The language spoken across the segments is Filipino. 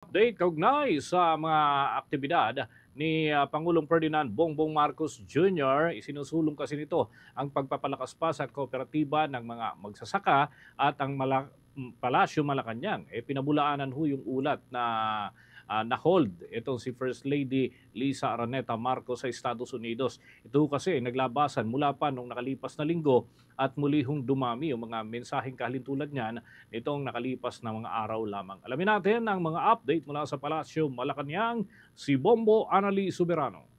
Update kaugnay sa mga aktibidad ni Pangulong Ferdinand Bongbong Marcos Jr. Isinusulong kasi nito ang pagpapalakas pa sa kooperatiba ng mga magsasaka at ang Palasyo Malacanang. Pinabulaanan ho yung ulat na na-hold itong si First Lady Lisa Araneta Marcos sa Estados Unidos. Ito kasi naglabasan mula pa nung nakalipas na linggo at muli hong dumami yung mga mensaheng kahalintulad niyan nitong nakalipas na mga araw lamang. Alamin natin ang mga update mula sa Palasyo Malacanang, si Bombo Anali Soberano.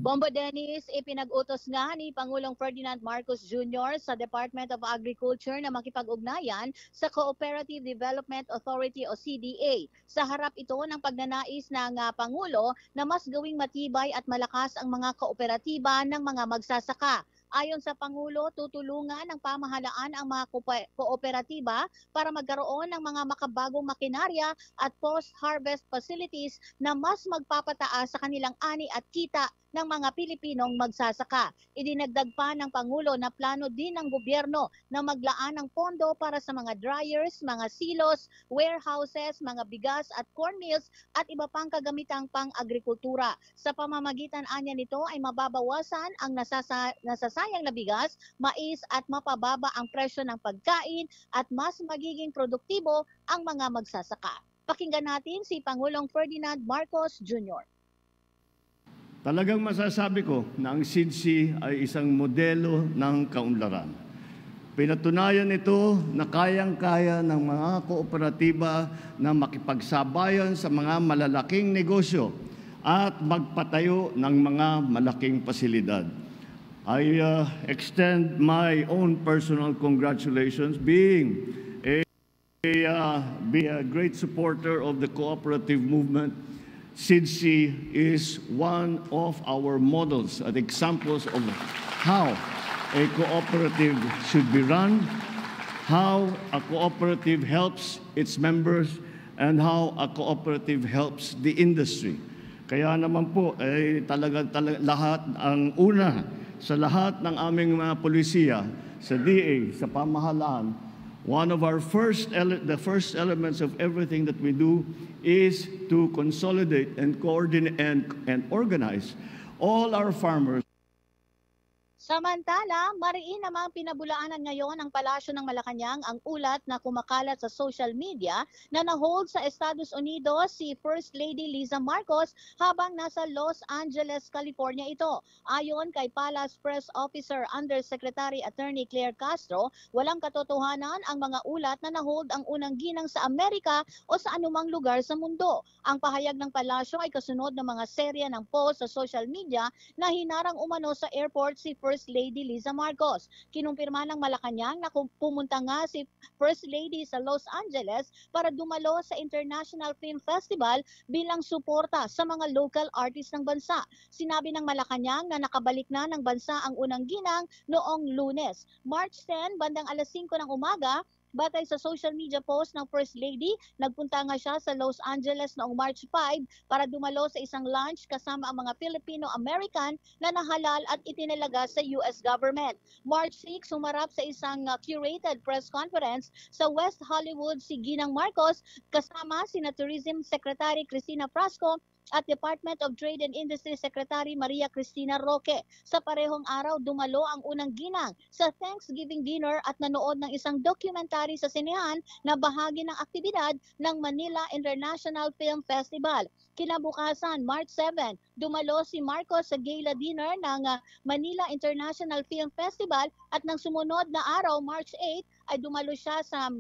Bombo Dennis, ipinag-utos nga ni Pangulong Ferdinand Marcos Jr. sa Department of Agriculture na makipag-ugnayan sa Cooperative Development Authority o CDA. Sa harap ito ng pagnanais ng Pangulo na mas gawing matibay at malakas ang mga kooperatiba ng mga magsasaka. Ayon sa Pangulo, tutulungan ng pamahalaan ang mga kooperatiba para magkaroon ng mga makabagong makinarya at post-harvest facilities na mas magpapataas sa kanilang ani at kita ng mga Pilipinong magsasaka. Idinagdag pa ng Pangulo na plano din ng gobyerno na maglaan ng pondo para sa mga dryers, mga silos, warehouses, mga bigas at corn mills at iba pang kagamitang pang-agrikultura. Sa pamamagitan anya nito ay mababawasan ang nasasayang na bigas, mais at mapababa ang presyo ng pagkain at mas magiging produktibo ang mga magsasaka. Pakinggan natin si Pangulong Ferdinand Marcos Jr. Talagang masasabi ko na ang SIDSI ay isang modelo ng kaunlaran. Pinatunayan ito na kayang-kaya ng mga kooperatiba na makipagsabayan sa mga malalaking negosyo at magpatayo ng mga malaking pasilidad. I extend my own personal congratulations being a great supporter of the cooperative movement. SIDSI is one of our models and examples of how a cooperative should be run, how a cooperative helps its members, and how a cooperative helps the industry. Kaya naman po, talaga lahat ang una sa lahat ng aming mga polisiya, sa DA, sa pamahalaan, one of our the first elements of everything that we do is to consolidate and coordinate and organize all our farmers. Samantala, mariin namang pinabulaanan ngayon ng Palasyo ng Malacanang ang ulat na kumakalat sa social media na na-hold sa Estados Unidos si First Lady Liza Marcos habang nasa Los Angeles, California ito. Ayon kay Palace Press Officer Undersecretary Attorney Claire Castro, walang katotohanan ang mga ulat na na-hold ang unang ginang sa Amerika o sa anumang lugar sa mundo. Ang pahayag ng Palasyo ay kasunod ng mga serya ng post sa social media na hinarang umano sa airport si First Lady Liza Marcos. Kinumpirma ng Malacanang na pumunta nga si First Lady sa Los Angeles para dumalo sa International Film Festival bilang suporta sa mga local artists ng bansa. Sinabi ng Malacanang na nakabalik na ng bansa ang unang ginang noong Lunes. March 10, bandang alas 5 ng umaga, batay sa social media post ng First Lady, nagpunta nga siya sa Los Angeles noong March 5 para dumalo sa isang lunch kasama ang mga Filipino-American na nahalal at itinalaga sa US government. March 6, humarap sa isang curated press conference sa West Hollywood si Ginang Marcos kasama sina Tourism Secretary Cristina Frasco at Department of Trade and Industry Secretary Maria Cristina Roque. Sa parehong araw, dumalo ang unang ginang sa Thanksgiving dinner at nanood ng isang documentary sa sinehan na bahagi ng aktibidad ng Manila International Film Festival. Kinabukasan, March 7, dumalo si Marcos sa gala dinner ng Manila International Film Festival at nang sumunod na araw, March 8, ay dumalo siya sa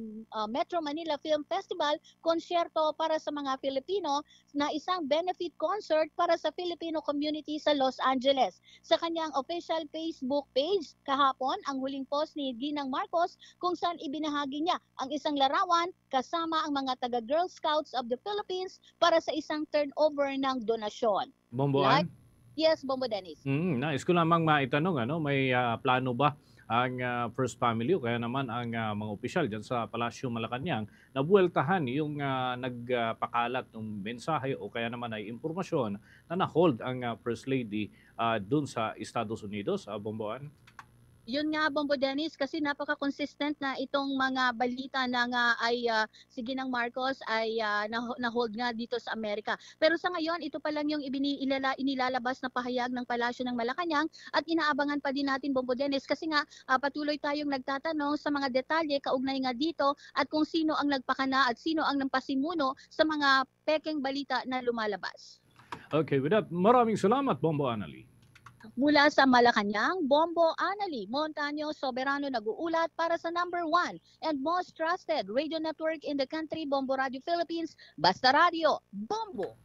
Metro Manila Film Festival, konsyerto para sa mga Pilipino na isang benefit concert para sa Filipino community sa Los Angeles. Sa kanyang official Facebook page, kahapon ang huling post ni Ginang Marcos kung saan ibinahagi niya ang isang larawan kasama ang mga taga-Girl Scouts of the Philippines para sa isang turnover ng donasyon. Bomboan? Yes, Bombo Dennis. Nais ko lamang maitanong, may plano ba ang First Family o kaya naman ang mga opisyal dyan sa Palasyo Malacanang na buweltahan yung nagpakalat ng mensahe o kaya naman ay impormasyon na na-hold ang First Lady dun sa Estados Unidos, Bomboan? Yun nga, Bombo Dennis, kasi napaka-consistent na itong mga balita na nga ay si Ginang Marcos ay na-hold nga dito sa Amerika. Pero sa ngayon, ito pa lang yung inilalabas na pahayag ng Palasyo ng Malacanang at inaabangan pa din natin, Bombo Dennis, kasi nga patuloy tayong nagtatanong sa mga detalye kaugnay nga dito at kung sino ang nagpakana at sino ang nagpasimuno sa mga pekeng balita na lumalabas. Okay, with that, maraming salamat, Bombo Anali. Mula sa Malacanang, Bombo Anali Montaño Soberano nag-uulat para sa #1 and most trusted radio network in the country, Bombo Radio Philippines, Basta Radio, Bombo!